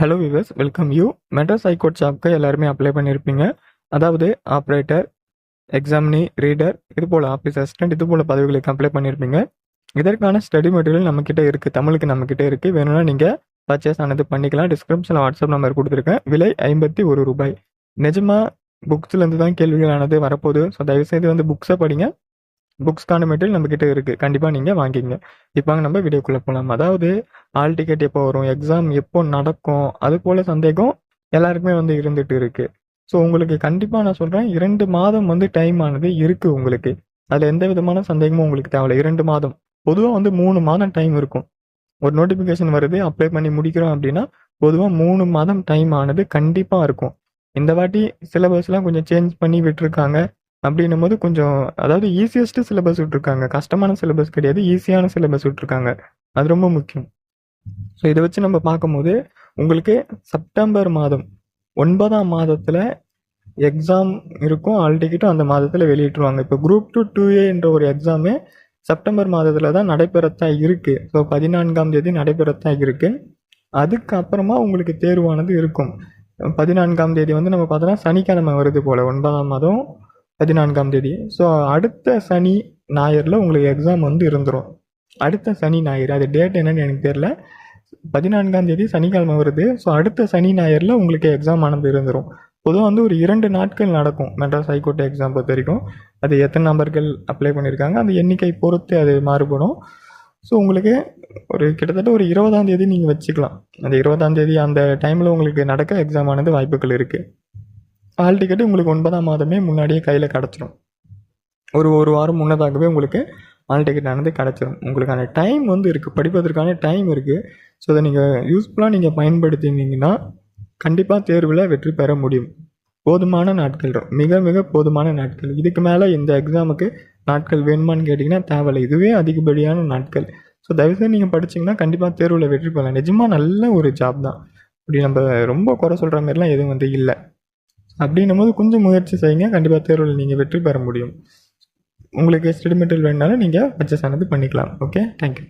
Hello viewers, welcome you. Madras high court ஜாப்க்கு எல்லாருமே apply பண்ணியிருப்பீங்க. அதாவது ஆப்ரேட்டர், எக்ஸாமினி, ரீடர், இது போல் ஆஃபீஸ் அசிஸ்டன்ட், இது போல் பதவிகளுக்கு அப்ளை பண்ணியிருப்பீங்க. இதற்கான ஸ்டடி மெட்டீரியல் நம்மக்கிட்ட இருக்குது, தமிழுக்கு நம்மக்கிட்ட இருக்குது. வேணும்னா நீங்கள் பர்ச்சேஸ் ஆனது பண்ணிக்கலாம். டிஸ்கிரிப்ஷனில் வாட்ஸ்அப் நம்பர் கொடுத்துருக்கேன். விலை ₹51. நிஜமாக புக்ஸ்லேருந்து தான் கேள்விகளானது வரப்போகுது. ஸோ தயவுசெய்து வந்து புக்ஸை படிங்க. புக்ஸ்க்கான மெட்டீரியல் நம்மக்கிட்ட இருக்குது, கண்டிப்பாக நீங்கள் வாங்கிங்க. இப்போ நம்ம வீடியோக்குள்ளே போகலாம். அதாவது ஹால் டிக்கெட் எப்போ வரும், எக்ஸாம் எப்போ நடக்கும், அது போல் சந்தேகம் எல்லாருக்குமே வந்து இருந்துகிட்டு இருக்குது. ஸோ உங்களுக்கு கண்டிப்பாக நான் சொல்கிறேன், 2 மாதம் வந்து டைம் ஆனது இருக்குது உங்களுக்கு. அதில் எந்த விதமான சந்தேகமும் உங்களுக்கு தேவையில்லை. 2 மாதம், பொதுவாக வந்து 3 மாதம் டைம் இருக்கும். ஒரு நோட்டிஃபிகேஷன் வருது, அப்ளை பண்ணி முடிக்கிறோம் அப்படின்னா பொதுவாக 3 மாதம் டைம் ஆனது கண்டிப்பாக இருக்கும். இந்த வாட்டி சிலபஸ்லாம் கொஞ்சம் சேஞ்ச் பண்ணி விட்டுருக்காங்க. அப்படின்னும் போது கொஞ்சம், அதாவது ஈஸியஸ்ட் சிலபஸ் விட்டுருக்காங்க, கஷ்டமான சிலபஸ் கிடையாது, ஈஸியான சிலபஸ் விட்டுருக்காங்க. அது ரொம்ப முக்கியம். ஸோ இதை வச்சு நம்ம பார்க்கும்போது உங்களுக்கு செப்டம்பர் மாதம் 9ஆம் மாதத்தில் எக்ஸாம் இருக்கும். ஆல் டிக்கெட்டும் அந்த மாதத்தில் வெளியிட்டுருவாங்க. இப்போ குரூப் 2 2A என்ற ஒரு எக்ஸாமே செப்டம்பர் மாதத்தில் தான் நடைபெறத்தான் இருக்குது. ஸோ 14ஆம் தேதி நடைபெறத்தான் இருக்குது. அதுக்கப்புறமா உங்களுக்கு தேர்வானது இருக்கும். 14ஆம் தேதி வந்து நம்ம பார்த்தோன்னா சனிக்கிழமை வருது போல், 9ஆம் மாதம் 14ஆம் தேதி. ஸோ அடுத்த சனி ஞாயிறில் உங்களுக்கு எக்ஸாம் வந்து இருந்துடும். அடுத்த சனி ஞாயிறு, அது டேட் என்னன்னு எனக்கு தெரியல. 14ஆம் தேதி சனிக்கிழமை வருது. ஸோ அடுத்த சனி ஞாயிறில் உங்களுக்கு எக்ஸாம் ஆனது இருந்துடும். பொதுவாக வந்து ஒரு 2 நாட்கள் நடக்கும் மெட்ராஸ் ஹைகோர்ட் எக்ஸாம் பொறுத்த வரைக்கும். அது எத்தனை நபர்கள் அப்ளை பண்ணியிருக்காங்க அந்த எண்ணிக்கை பொறுத்து அது மாறுபடும். ஸோ உங்களுக்கு ஒரு கிட்டத்தட்ட ஒரு 20ஆம் தேதி நீங்கள் வச்சுக்கலாம். அந்த 20ஆம் தேதி அந்த டைமில் உங்களுக்கு நடக்க எக்ஸாம் ஆனது வாய்ப்புகள் இருக்குது. ஹால் டிக்கெட்டு உங்களுக்கு 9ஆம் மாதமே முன்னாடியே கையில் கிடச்சிடும். ஒரு வாரம் முன்னதாகவே உங்களுக்கு ஹால் டிக்கெட் ஆனது கிடச்சிடும். உங்களுக்கான டைம் வந்து இருக்குது, படிப்பதற்கான டைம் இருக்குது. ஸோ அதை நீங்கள் யூஸ்ஃபுல்லாக நீங்கள் பயன்படுத்தினீங்கன்னா கண்டிப்பாக தேர்வில் வெற்றி பெற முடியும். போதுமான நாட்கள், மிக மிக போதுமான நாட்கள். இதுக்கு மேலே இந்த எக்ஸாமுக்கு நாட்கள் வேணுமான்னு கேட்டிங்கன்னா தேவையில்லை. இதுவே அதிகப்படியான நாட்கள். ஸோ தயவுசெய்து நீங்கள் படிச்சிங்கன்னா கண்டிப்பாக தேர்வில் வெற்றி பெறலாம். நிஜமாக நல்ல ஒரு ஜாப் தான். அப்படி நம்ம ரொம்ப குறை சொல்கிற மாதிரிலாம் எதுவும் வந்து இல்லை. அப்படின்னும் போது கொஞ்சம் முயற்சி செய்யுங்க, கண்டிப்பாக தேர்வில் நீங்கள் வெற்றி பெற முடியும். உங்களுக்கு ஸ்டடி மெட்டீரியல் வேணுனாலும் நீங்கள் பர்ச்சேஸ் ஆனது பண்ணிக்கலாம். Okay, thank you.